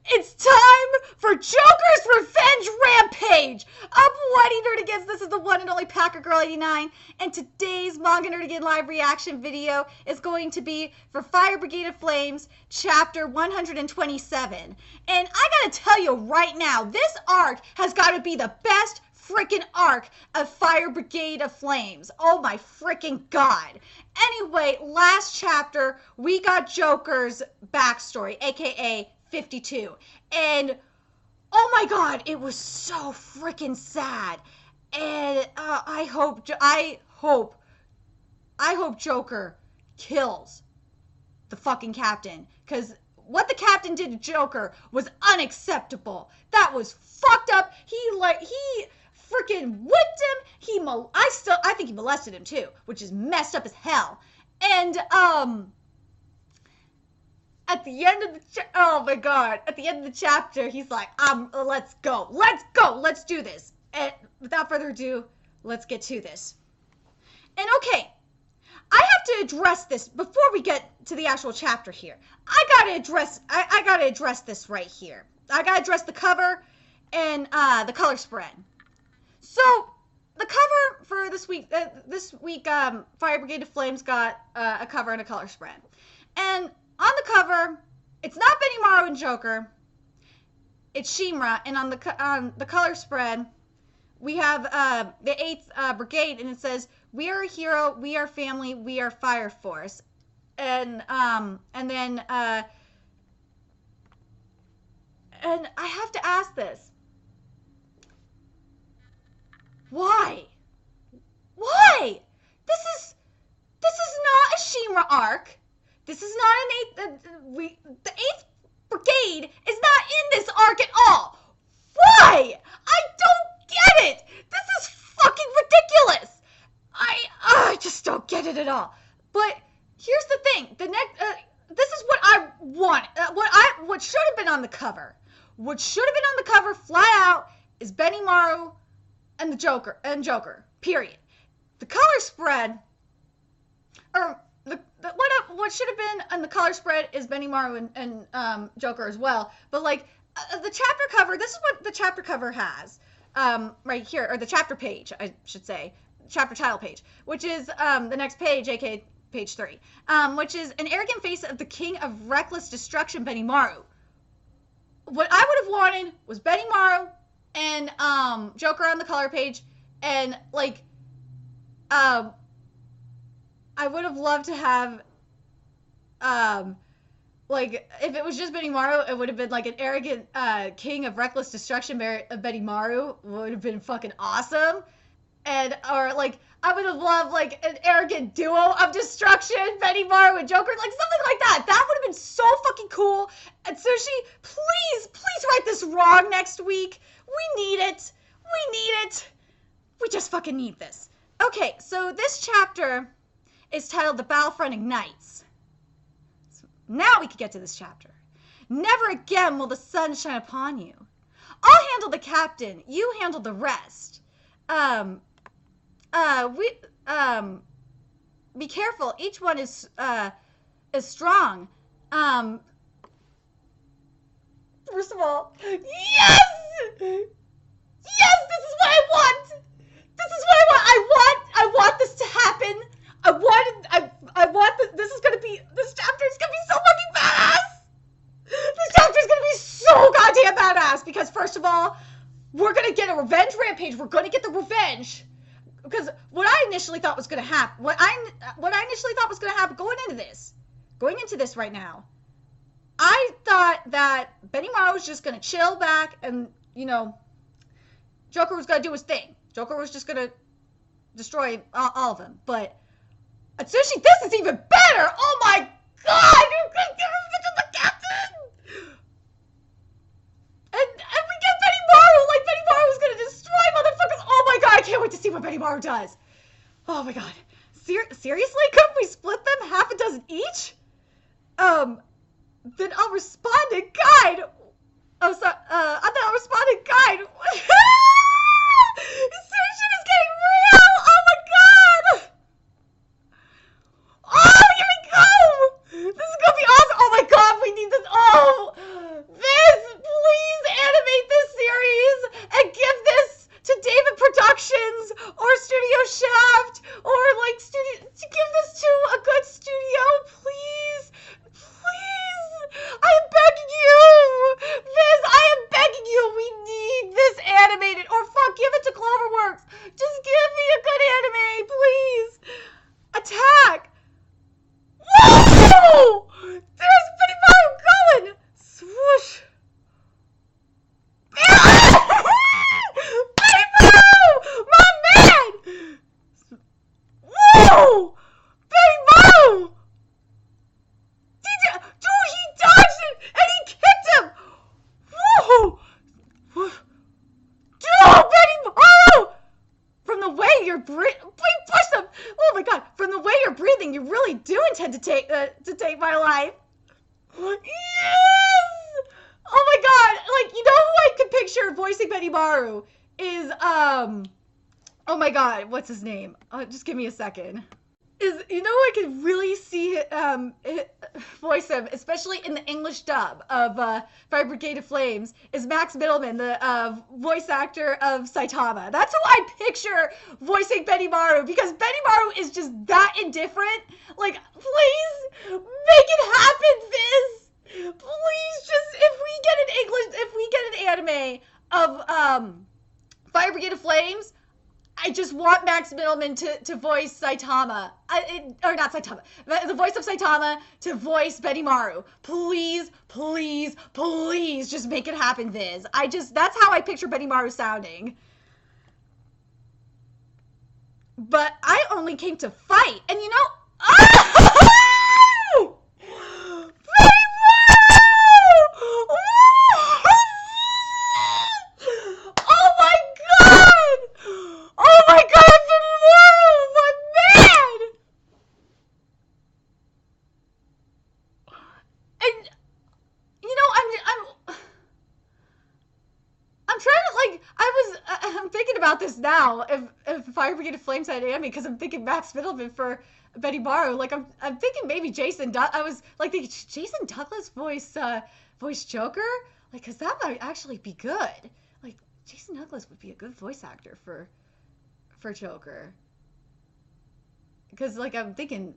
It's time for Joker's Revenge Rampage! Up, Whitey Nerdigans, this is the one and only Packer Girl 89, and today's Manga Nerdigan live reaction video is going to be for Fire Brigade of Flames, chapter 127. And I gotta tell you right now, this arc has gotta be the best freaking arc of Fire Brigade of Flames. Oh my freaking god. Anyway, last chapter, we got Joker's backstory, aka 52. And oh my god, it was so freaking sad. And I hope Joker kills the fucking captain, because what the captain did to Joker was unacceptable. That was fucked up. He freaking whipped him. I think he molested him too, which is messed up as hell. And at the end of the chapter, he's like, let's go, let's do this. And without further ado, let's get to this. And okay, I have to address this before we get to the actual chapter here. I gotta address this right here. I gotta address the cover and the color spread. So the cover for this week, Fire Brigade of Flames got a cover and a color spread. And on the cover, it's not Benimaru and Joker, it's Shimura. And on the color spread, we have the 8th Brigade, and it says, "We are a hero, we are family, we are Fire Force." And then and I have to ask this. Why? Why? This is not a Shimura arc. This is not the 8th Brigade is not in this arc at all. Why? I don't get it. This is fucking ridiculous. I just don't get it at all. But here's the thing. This is what I want. What should have been on the cover. What should have been on the cover, flat out, is Benimaru and the Joker. Period. The color spread, or what should have been on the color spread is Benimaru and Joker as well. But like the chapter cover, this is what the chapter cover has right here, or the chapter page, I should say, chapter title page, which is the next page, aka page 3, which is an arrogant face of the king of reckless destruction, Benimaru. What I would have wanted was Benimaru and Joker on the color page, and like I would have loved to have like if it was just Benimaru, it would have been like an arrogant king of reckless destruction of Benimaru would have been fucking awesome. And or like I would have loved like an arrogant duo of destruction, Benimaru and Joker, like something like that. That would have been so fucking cool. And Sushi, please write this wrong next week. We need it. We just fucking need this. Okay, so this chapter is titled The Battlefront Ignites. So now we can get to this chapter. Never again will the sun shine upon you. I'll handle the captain. You handle the rest. Be careful. Each one is strong. First of all, yes! Yes, this is what I want! I want this to happen. This chapter is gonna be so fucking badass! This chapter is gonna be so goddamn badass, because first of all, we're gonna get a revenge rampage. We're gonna get the revenge. Because what I initially thought was gonna happen, going into this right now, I thought that Benimaru was just gonna chill back and, you know, Joker was gonna do his thing. Joker was just gonna destroy all of them. But Atsushi, this is even better! Oh my god! You're gonna get revenge on the captain! And we get Benimaru! Like, Benimaru is gonna destroy motherfuckers! Oh my god, I can't wait to see what Benimaru does! Oh my god. Seriously? Couldn't we split them half a dozen each? Then I'll respond in guide! Oh, sorry, I'll respond in guide! This shit is getting real! Oh my god! Oh, here we go! This is gonna be awesome! Oh my god, we need this! Oh! This intend to take my life. Yes! Oh my god! Like, you know who I could picture voicing Benimaru is oh my god, what's his name? Just give me a second. You know, I could really see voice him, especially in the English dub of Fire Brigade of Flames, is Max Middleman, the voice actor of Saitama. That's who I picture voicing Benimaru, because Benimaru is just that indifferent. Like, please make it happen, Viz. Please, just if we get an anime of Fire Brigade of Flames, I just want Max Middleman to voice Saitama. Or not Saitama. The voice of Saitama to voice Benimaru. Please, please, please just make it happen, Viz. That's how I picture Benimaru sounding. But I only came to fight. And you know... Oh! Oh my god! Oh my god, Benimaru, my man! And you know, I'm trying to, like, I'm thinking about this now. If Fire Brigade of Flames had anime, because I'm thinking Max Middleman for Benimaru. Like, I'm thinking maybe Jason. I was like, Jason Douglas voice Joker, like, because that might actually be good. Like, Jason Douglas would be a good voice actor for Joker. Because, like, I'm thinking,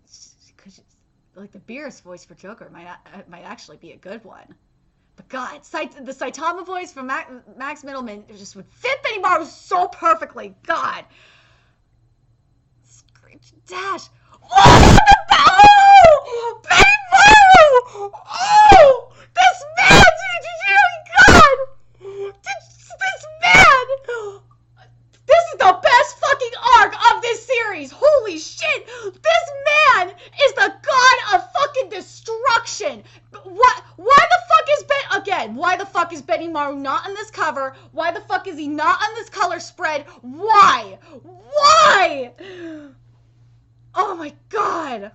like, the Beerus voice for Joker might actually be a good one. But God, the Saitama voice from Max Middleman just would fit Benimaru so perfectly. God. Screech Dash. Oh, oh, Benimaru! Oh, this man! God! This man! This is the best fucking arc of this series! Holy shit! This man is the god of fucking destruction! Why the fuck is Benimaru not on this cover? Why the fuck is he not on this color spread? Why? Why? Oh my god!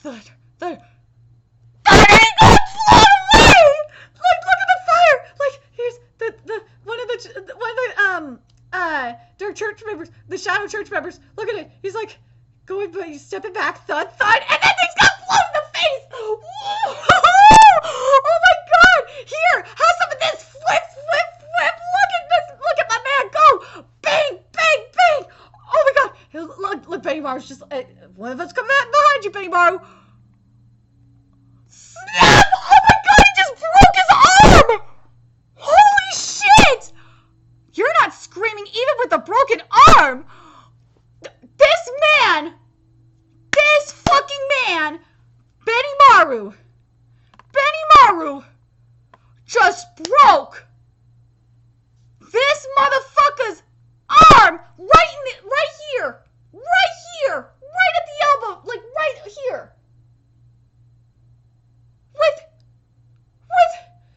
The ain't gonna float away! Like, look at the fire! Like, here's one of the dark church members, the shadow church members. Look at it. He's like going, but he's stepping back, thud, and then things got flown in the face. Oh my god! Here, have some of this. Flip. Look at this. Look at my man go. Bang, bang, bang. Oh my god! Look, Benimaru's just one of us coming behind you, Benimaru. Snap! Oh my god! He just broke his arm. Holy shit! You're not screaming even with a broken arm! This fucking man, Benimaru just broke this motherfucker's arm right here, right at the elbow, like right here.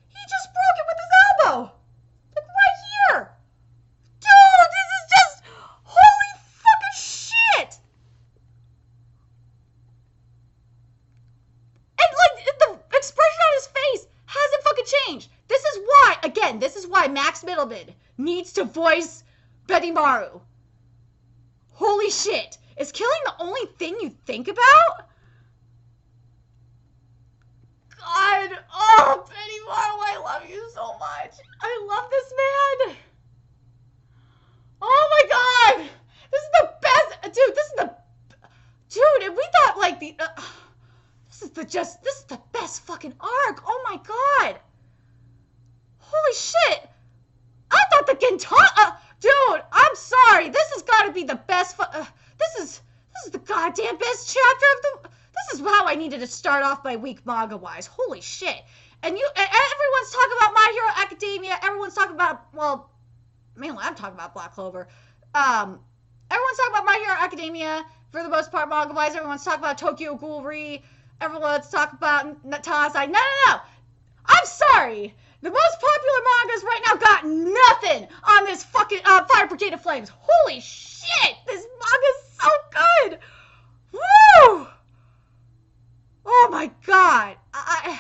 He just broke it with his elbow. Like right here. Dude, this is just holy fucking shit. And like the expression on his face hasn't fucking changed. This is why Max Middleman needs to voice Benimaru. Holy shit. Is killing the only thing you think about? God, oh, Benimaru, I love you so much. I love this man. Oh my god, this is the best, dude. And we thought like this is the best fucking arc. Oh my god, holy shit. I thought the Gintama, dude. I'm sorry. This has got to be the best. This is the goddamn best chapter of the. This is how I needed to start off my week manga-wise. Holy shit. And everyone's talking about My Hero Academia. Everyone's talking about, well, mainly I'm talking about Black Clover. Everyone's talking about My Hero Academia, for the most part, manga-wise. Everyone's talking about Tokyo Ghoul. Everyone's talking about Natasai. No. I'm sorry. The most popular mangas right now got nothing on this fucking Fire Brigade of Flames. Holy shit. This manga's so good. Woo! my god. Oh my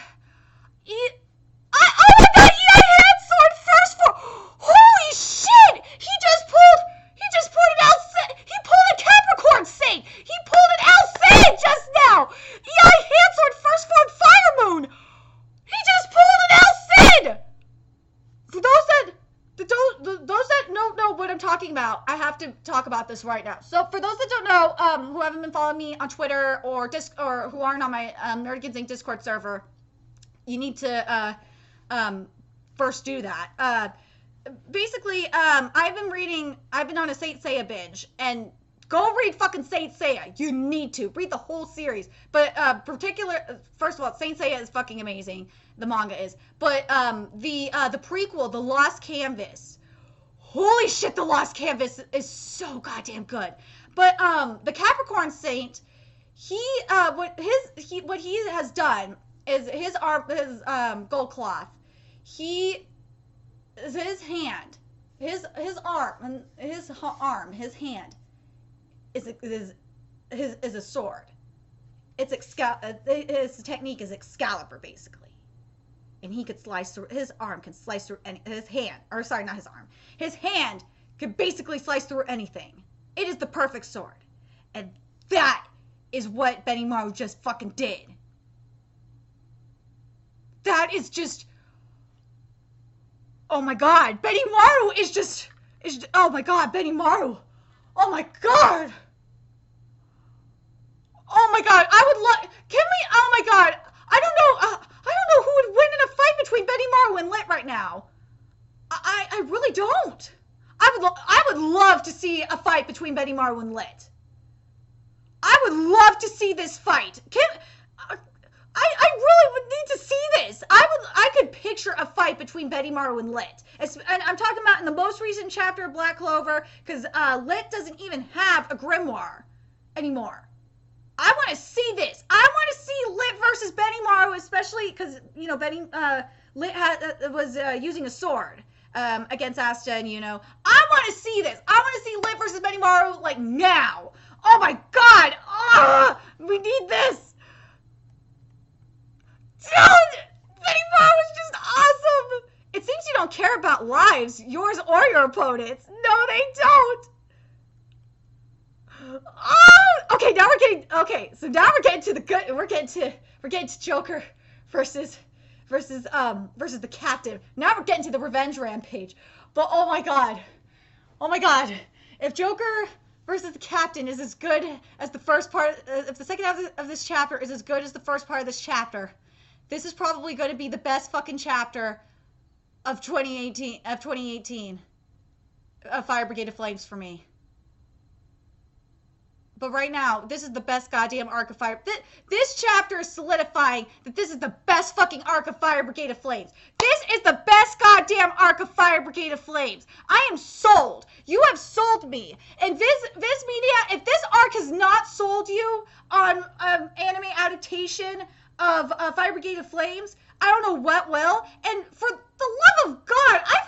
god, EI hand sword first for. Holy shit! He just pulled an he pulled a Capricorn Saint! He pulled an Saint just now! EI hand sword first form Fire Moon! He just pulled an Cid! For those that don't know what I'm talking about, I have to talk about this right now. So for those that don't know, who haven't been following me on Twitter or who aren't on my Nerdigans Inc. Discord server, you need to first do that. Basically, I've been on a Saint Seiya binge, and go read fucking Saint Seiya. You need to read the whole series. But first of all, Saint Seiya is fucking amazing. The manga is. But the prequel, The Lost Canvas. Holy shit, The Lost Canvas is so goddamn good. But the Capricorn Saint, what he has done is his gold cloth. His hand, his hand is a sword. His technique is Excalibur, basically. And he could slice through, his arm can slice through his hand could basically slice through anything. It is the perfect sword. And that is what Benimaru just fucking did. That is just, oh my god, Benimaru is oh my god, Benimaru. Oh my god. Oh my god, oh my god, I don't know who would win in a fight between Benimaru and Lit right now. I really don't. I would love to see a fight between Benimaru and Lit. I would love to see this fight. I really would need to see this. I could picture a fight between Benimaru and Lit. And I'm talking about in the most recent chapter of Black Clover, because Lit doesn't even have a grimoire anymore. I want to see this. I want to see Lit versus Benimaru, especially because, Lit was using a sword against Asta, and, I want to see this. I want to see Lit versus Benimaru, like, now. Oh, my God. Oh, we need this. Dude, Benimaru is just awesome. It seems you don't care about lives, yours or your opponent's. No, they don't. Oh, okay, so now we're getting to the good. We're getting to Joker versus the Captain. Now we're getting to the revenge rampage. But oh my god, if Joker versus the Captain is as good as the first part, if the second half of this chapter is as good as the first part of this chapter, this is probably going to be the best fucking chapter of 2018 of Fire Brigade of Flames for me. But right now, this is the best goddamn arc of Fire. This chapter is solidifying that this is the best fucking arc of Fire Brigade of Flames. This is the best goddamn arc of Fire Brigade of Flames. I am sold. You have sold me. And Viz Media, if this arc has not sold you on anime adaptation of Fire Brigade of Flames, I don't know what will. And for the love of God, I'm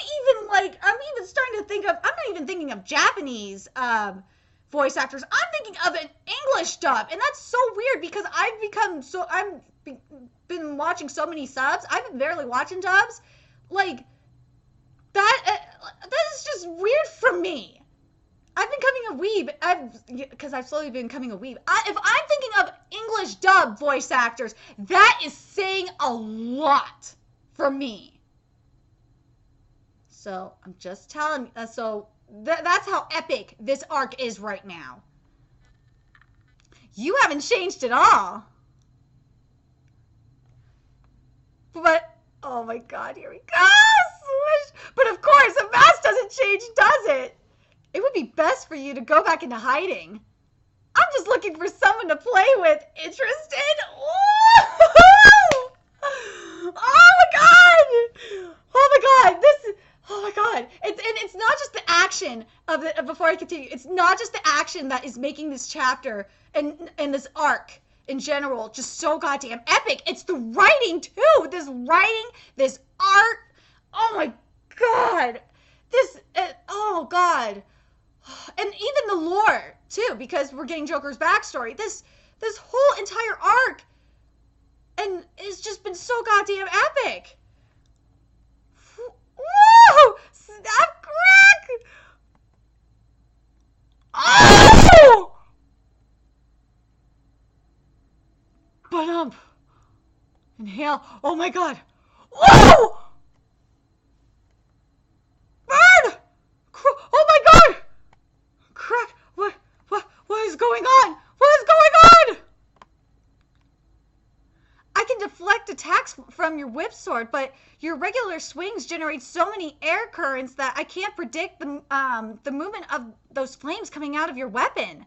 even starting to think of, I'm not even thinking of Japanese voice actors. I'm thinking of an English dub, and that's so weird because I've been watching so many subs. I've been barely watching dubs. Like that is just weird for me. I've been becoming a weeb because I've slowly been becoming a weeb. If I'm thinking of English dub voice actors, that is saying a lot for me. So I'm just telling. That's how epic this arc is right now. You haven't changed at all. But, oh my god, here we go. But of course, a mask doesn't change, does it? It would be best for you to go back into hiding. I'm just looking for someone to play with. Interested? Ooh! Oh my god! Oh my god, oh my god. It's not just the action of it, before I continue, it's not just the action that is making this chapter and this arc in general just so goddamn epic. It's the writing too. This writing, this art. Oh my god. Oh god. And even the lore too, because we're getting Joker's backstory. This whole entire arc And it's just been so goddamn epic. Woo! Snap crack! Oh! But inhale. Oh my god. Whoa! Burn! Oh my god! Crack! What is going on? What is going on? I can deflect attacks from your whip sword, but your regular swings generate so many air currents that I can't predict the movement of those flames coming out of your weapon.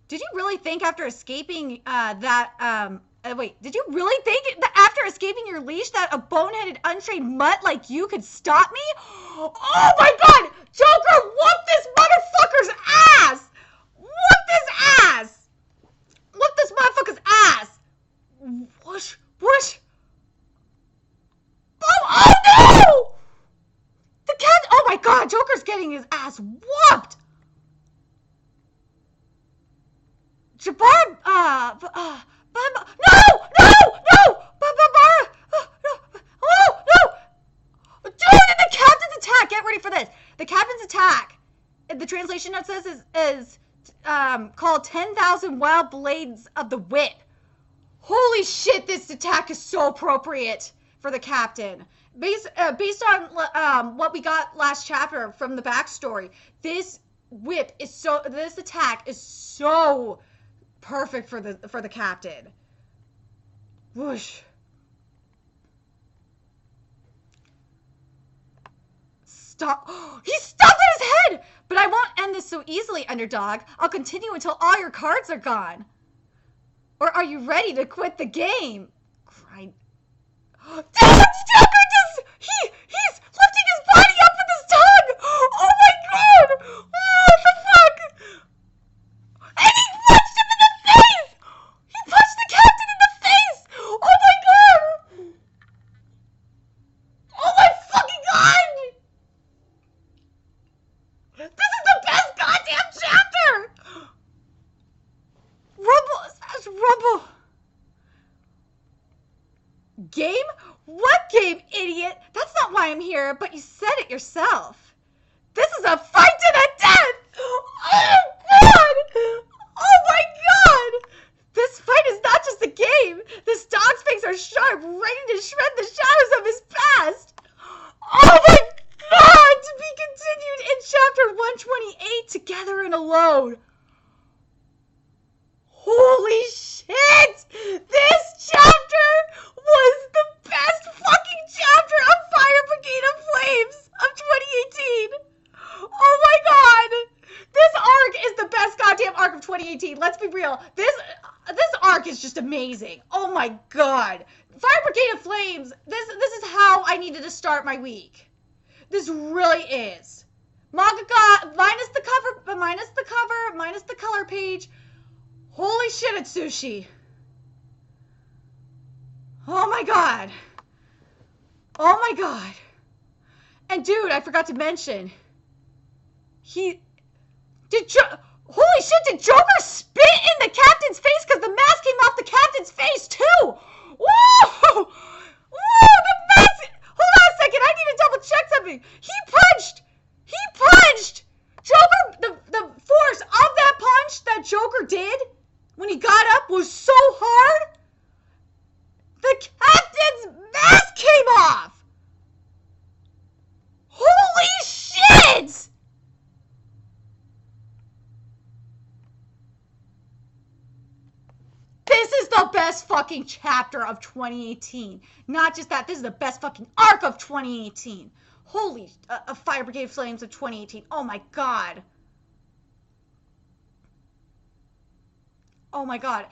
Did you really think after escaping did you really think that after escaping your leash that a boneheaded, untrained mutt like you could stop me? Oh my god! Joker, whoop this motherfucker's ass! Whoop this ass! Whoop this motherfucker's ass! Whoosh, whoosh. Oh no! The cat, oh my god, Joker's getting his ass whooped! Jabbar, no! Dude, the captain's attack, get ready for this. The captain's attack, the translation note says is called 10,000 Wild Blades of the Whip. Holy shit, this attack is so appropriate for the captain. Based on what we got last chapter from the backstory, this attack is so perfect for the captain. Whoosh. Stop. He stopped at his head! But I won't end this so easily, underdog. I'll continue until all your cards are gone. Or are you ready to quit the game? Cried. That's Joker! He's lifting his body up with his tongue! Oh my god! What the fuck? And he punched him in the face! He punched the captain in the face! Oh my god! Oh my fucking god! This is the best goddamn chapter! Rumble. Game? What game, idiot? That's not why I'm here, but you said it yourself. This is a fight to the death! Oh god! Oh my god! This fight is not just a game. This dog's fangs are sharp, ready to shred the shadows of his past. Oh my god! To be continued in chapter 128, Together and Alone. Holy shit! This chapter was the best fucking chapter of Fire Brigade of Flames of 2018! Oh my god! This arc is the best goddamn arc of 2018. Let's be real. This arc is just amazing. Oh my god. Fire Brigade of Flames, this is how I needed to start my week. This really is. Manga minus the cover, minus the color page. Holy shit, it's sushi. Oh my god. Oh my god. And dude, I forgot to mention. Holy shit, did Joker spit in the captain's face? Because the mask came off the captain's face too. Whoa! Whoa, the mask. Hold on a second, I need to double check something. He punched. Joker, the force of that punch that Joker did when he got up was so hard, the captain's mask came off! Holy shit! This is the best fucking chapter of 2018. Not just that, this is the best fucking arc of 2018. Holy, Fire Brigade Flames of 2018. Oh my god. Oh my god.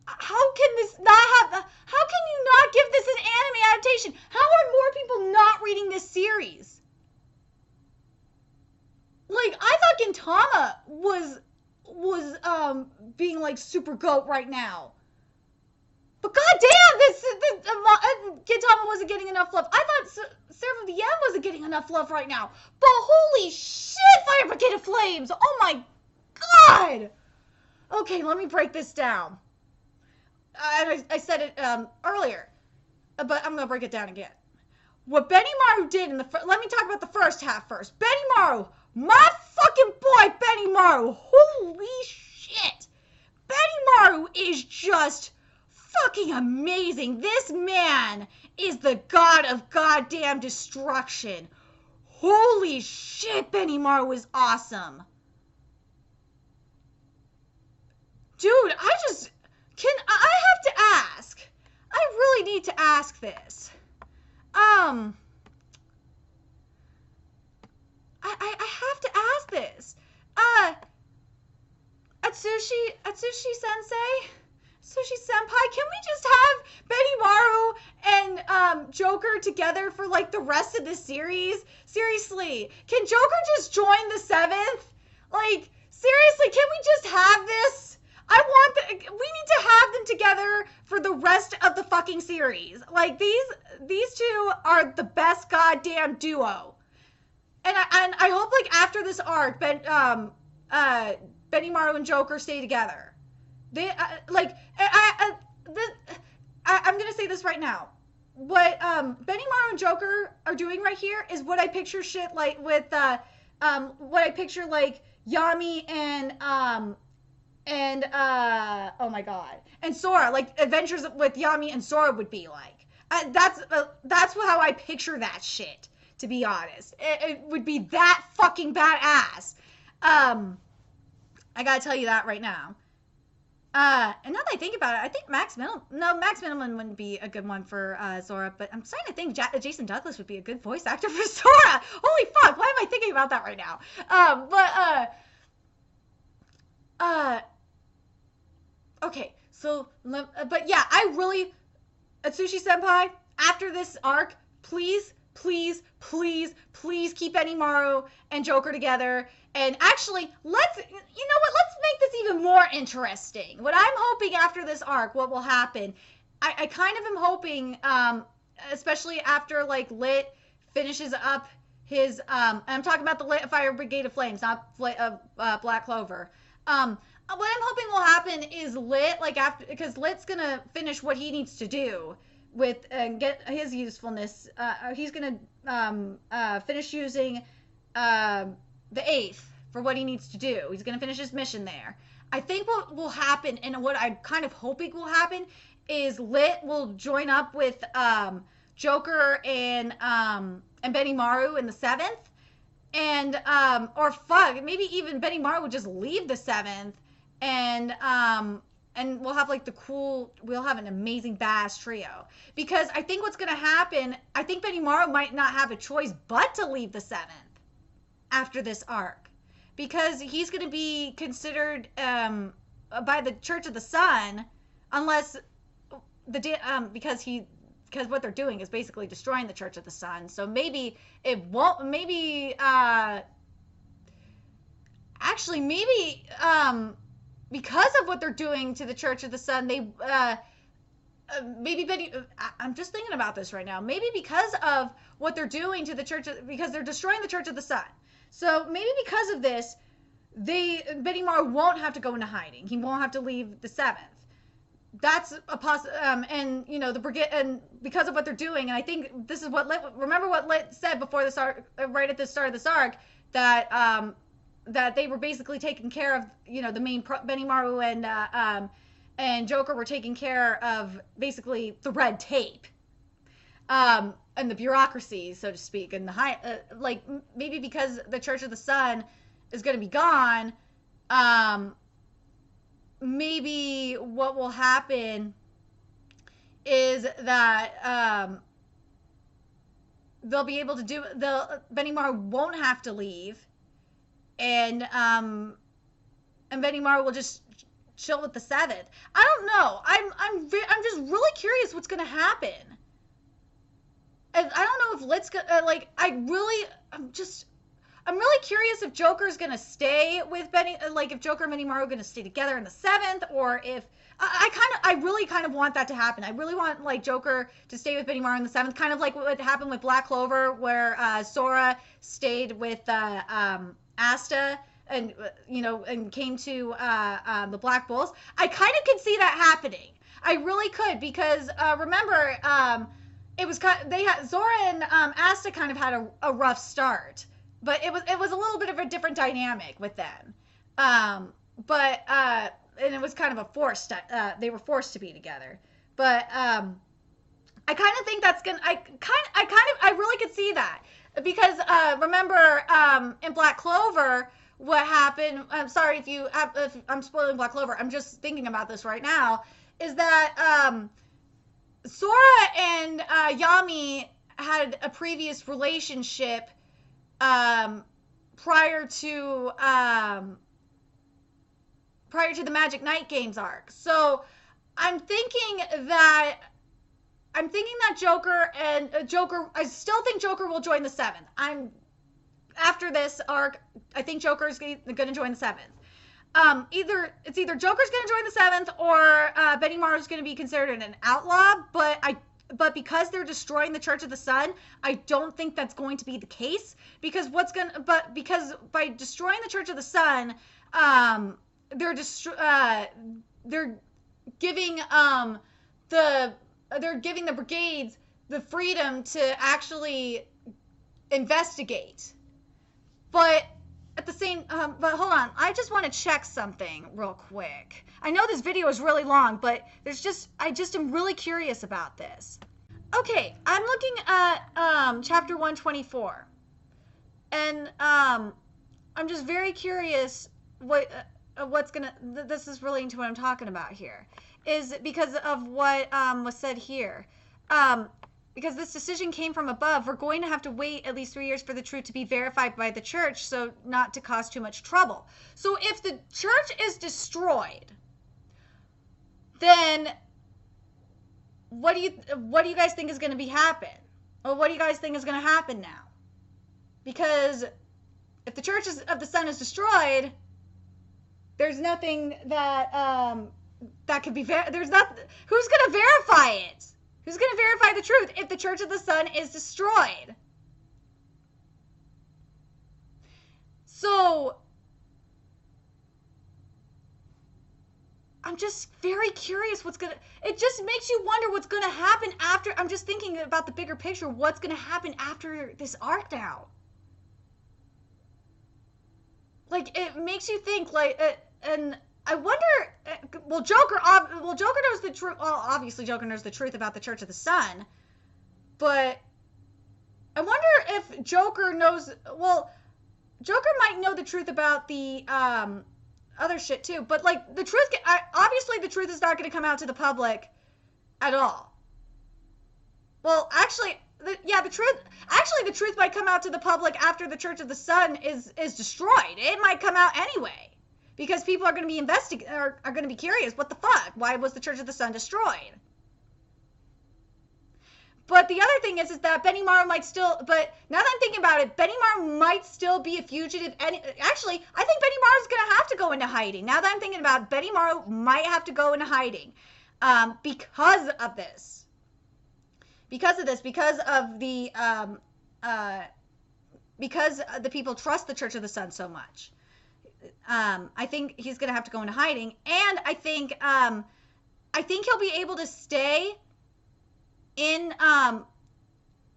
How can this not have, how can you not give this an anime adaptation? How are more people not reading this series? Like, I thought Gintama was being like super goat right now. But goddamn, Gintama wasn't getting enough love. I thought Seraph of the End wasn't getting enough love right now. But holy shit, Fire Brigade of Flames. Oh my god. Okay, let me break this down. I said it earlier, but I'm gonna break it down again. What Benimaru did in the let me talk about the first half first. Benimaru, my fucking boy Benimaru, holy shit. Benimaru is just fucking amazing. This man is the god of goddamn destruction. Holy shit, Benimaru is awesome. Dude, I have to ask. I really need to ask this. I have to ask this. Atsushi Sensei? Atsushi Senpai, can we just have Benimaru and Joker together for like the rest of the series? Seriously, can Joker just join the 7th? Like, seriously, can we just have this? We need to have them together for the rest of the fucking series. Like, these two are the best goddamn duo. And I hope, like, after this arc, Benimaru and Joker stay together. I'm gonna say this right now. What Benimaru and Joker are doing right here is what I picture shit like with what I picture like Yami and oh my god, and Sora, like adventures with Yami and Sora would be like. That's how I picture that shit. To be honest, it would be that fucking badass. I gotta tell you that right now. And now that I think about it, I think Max Minneman wouldn't be a good one for Sora, but I'm starting to think Jason Douglas would be a good voice actor for Sora. Holy fuck, why am I thinking about that right now? Okay, so, but yeah, Atsushi Senpai, after this arc, please keep Benimaru and Joker together. And actually, let's make this even more interesting. What I'm hoping after this arc, what will happen, I kind of am hoping, especially after, like, Lit finishes up his, I'm talking about the Lit Fire Brigade of Flames, not Black Clover. What I'm hoping will happen is Lit, like, because Lit's gonna finish what he needs to do with get his usefulness. He's gonna finish using the 8th for what he needs to do. He's gonna finish his mission there. I think what will happen, and what I'm kind of hoping will happen, is Lit will join up with Joker and Benimaru in the 7th, and or fuck, maybe even Benimaru will just leave the 7th, and we'll have like we'll have an amazing badass trio. Because I think what's gonna happen, I think Benimaru might not have a choice but to leave the 7th after this arc. Because he's gonna be considered by the Church of the Sun, unless because what they're doing is basically destroying the Church of the Sun. So maybe it won't, actually maybe because of what they're doing to the Church of the Sun, I'm just thinking about this right now. Maybe because of what they're doing to the Church, because they're destroying the Church of the Sun. So maybe because of this, Benimaru won't have to go into hiding. He won't have to leave the 7th. That's a and you know the brigade, and because of what they're doing, and I think this is what remember what Lit said before this arc, right at the start of this arc, that that they were basically taking care of, you know, the main Benimaru and Joker were taking care of basically the red tape, and the bureaucracy, so to speak, and the like maybe because the Church of the Sun is going to be gone, maybe what will happen is that they'll be able to do, Benimaru won't have to leave, and Benimaru will just chill with the 7th. I don't know. I'm just really curious what's gonna happen. And I don't know if Lit's gonna I'm really curious if Joker's gonna stay with if Joker and Benimaru are gonna stay together in the 7th, or if I really kind of want that to happen. I really want like Joker to stay with Benimaru in the 7th, kind of like what happened with Black Clover, where Sora stayed with Asta and and came to the Black Bulls. I kind of could see that happening. I really could, because remember, it was they had Zora and Asta kind of had a rough start, but it was a little bit of a different dynamic with them. But and it was kind of a forced. They were forced to be together, but I kind of think that's gonna. I really could see that, because remember in Black Clover what happened. I'm sorry if I'm spoiling Black Clover. I'm just thinking about this right now. Is that Sora and Yami had a previous relationship prior to the Magic Knight Games arc. So I'm thinking that Joker I still think Joker will join the 7th. After this arc, I think Joker's going to join the 7th. Either Joker's going to join the 7th, or Benimaru's going to be considered an outlaw, but because they're destroying the Church of the Sun, I don't think that's going to be the case, because because by destroying the Church of the Sun, they're giving the brigades the freedom to actually investigate. But at the same, but hold on, I just want to check something real quick. I know this video is really long, but I just am really curious about this. Okay, I'm looking at chapter 124, and I'm just very curious what's gonna. This is relating to what I'm talking about here, is because of what was said here. Because this decision came from above, we're going to have to wait at least 3 years for the truth to be verified by the church, so not to cause too much trouble. So if the church is destroyed, then what do you guys think is going to happen? Or what do you guys think is going to happen now? Because if the Church of the Sun is destroyed, there's nothing that that could be there's not. Who's going to verify it? Who's going to verify the truth if the Church of the Sun is destroyed? So I'm just very curious it just makes you wonder what's going to happen after. I'm just thinking about the bigger picture. What's going to happen after this arc now? Like, it makes you think, like, and I wonder, Joker knows the truth. Well, obviously Joker knows the truth about the Church of the Sun, but I wonder if Joker knows, Joker might know the truth about the other shit too, but like the truth, obviously the truth is not going to come out to the public at all. Well, actually, the truth might come out to the public after the Church of the Sun is destroyed. It might come out anyway, because people are going to be are going to be curious. What the fuck? Why was the Church of the Sun destroyed? But the other thing is that Benimaru might still, but now that I'm thinking about it, Benimaru might still be a fugitive. Actually, I think Benimaru's going to have to go into hiding. Now that I'm thinking about it, Benimaru might have to go into hiding because of this. Because of the because the people trust the Church of the Sun so much. I think he's going to have to go into hiding, and I think he'll be able to stay in. I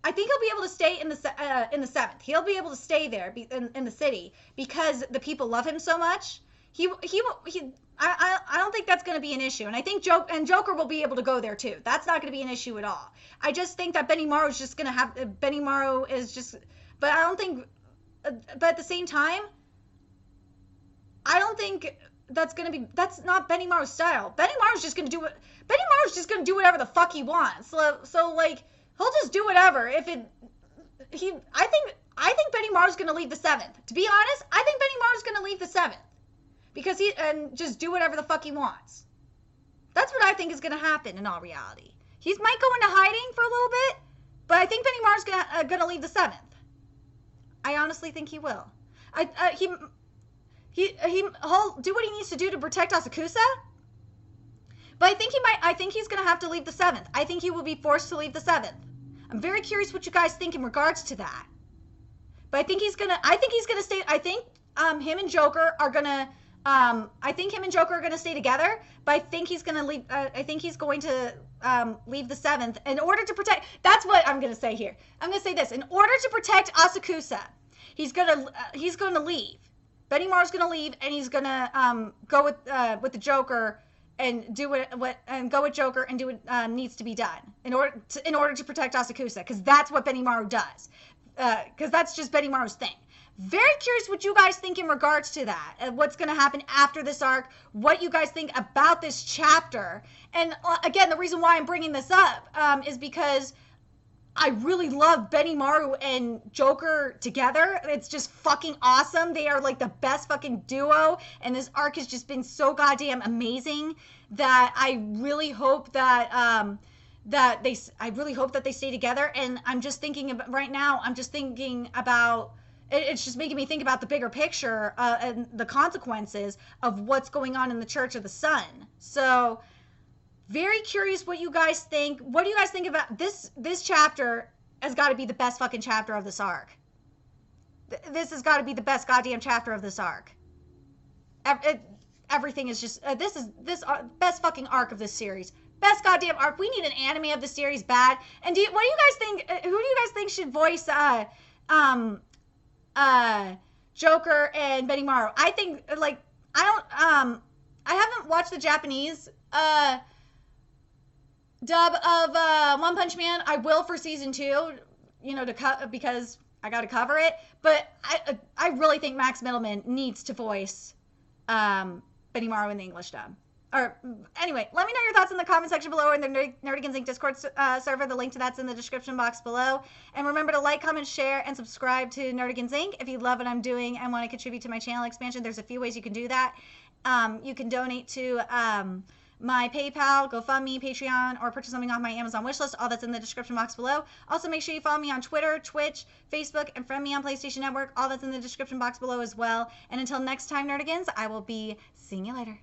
think he'll be able to stay in the 7th. He'll be able to stay there in the city because the people love him so much. I don't think that's going to be an issue, and I think Joker will be able to go there too. That's not going to be an issue at all. I just think that Benimaru is just going to have Benimaru is just, but I don't think. But at the same time, I don't think that's not Benimaru's style. Benimaru's just going to do whatever the fuck he wants. So like, he'll just do whatever. I think Benimaru's going to leave the 7th. To be honest, I think Benimaru's going to leave the 7th. Because and just do whatever the fuck he wants. That's what I think is going to happen in all reality. He might go into hiding for a little bit, but I think Benimaru's going to leave the 7th. I honestly think he will. He'll do what he needs to do to protect Asakusa. But I think he's going to have to leave the 7th. I think he will be forced to leave the 7th. I'm very curious what you guys think in regards to that. But I think he's going to stay. I think him and Joker are gonna. I think him and Joker are gonna stay together, but I think he's gonna leave. I think he's going to leave the 7th in order to protect. That's what I'm gonna say here. I'm gonna say this: in order to protect Asakusa, he's gonna leave. Benny Maru's gonna leave, and he's gonna go with the Joker and do what and go with Joker and do what needs to be done in order to protect Asakusa, because that's what Benny Maru does. Because that's just Benny Maru's thing. Very curious what you guys think in regards to that. What's going to happen after this arc? What you guys think about this chapter? And again, the reason why I'm bringing this up is because I really love Benny Maru and Joker together. It's just fucking awesome. They are like the best fucking duo, and this arc has just been so goddamn amazing that I really hope that I really hope that they stay together. And I'm just thinking about right now. I'm just thinking about. It's just making me think about the bigger picture and the consequences of what's going on in the Church of the Sun. So. Very curious what you guys think. What do you guys think about this? This chapter has got to be the best fucking chapter of this arc. This has got to be the best goddamn chapter of this arc. Everything is just this best fucking arc of this series. Best goddamn arc. We need an anime of the series bad. And what do you guys think? Who do you guys think should voice Joker and Benny Maru? I think like I haven't watched the Japanese dub of One Punch Man. I will for season 2, you know, because I got to cover it. But I really think Max Middleman needs to voice Benny Maru in the English dub. Or anyway, let me know your thoughts in the comment section below or in the Nerdigans Inc. Discord server. The link to that's in the description box below. And remember to like, comment, share, and subscribe to Nerdigans Inc. If you love what I'm doing and want to contribute to my channel expansion. There's a few ways you can do that. You can donate to my PayPal, GoFundMe, Patreon, or purchase something off my Amazon wishlist. All that's in the description box below. Also, make sure you follow me on Twitter, Twitch, Facebook, and friend me on PlayStation Network. All that's in the description box below as well. And until next time, Nerdigans, I will be seeing you later.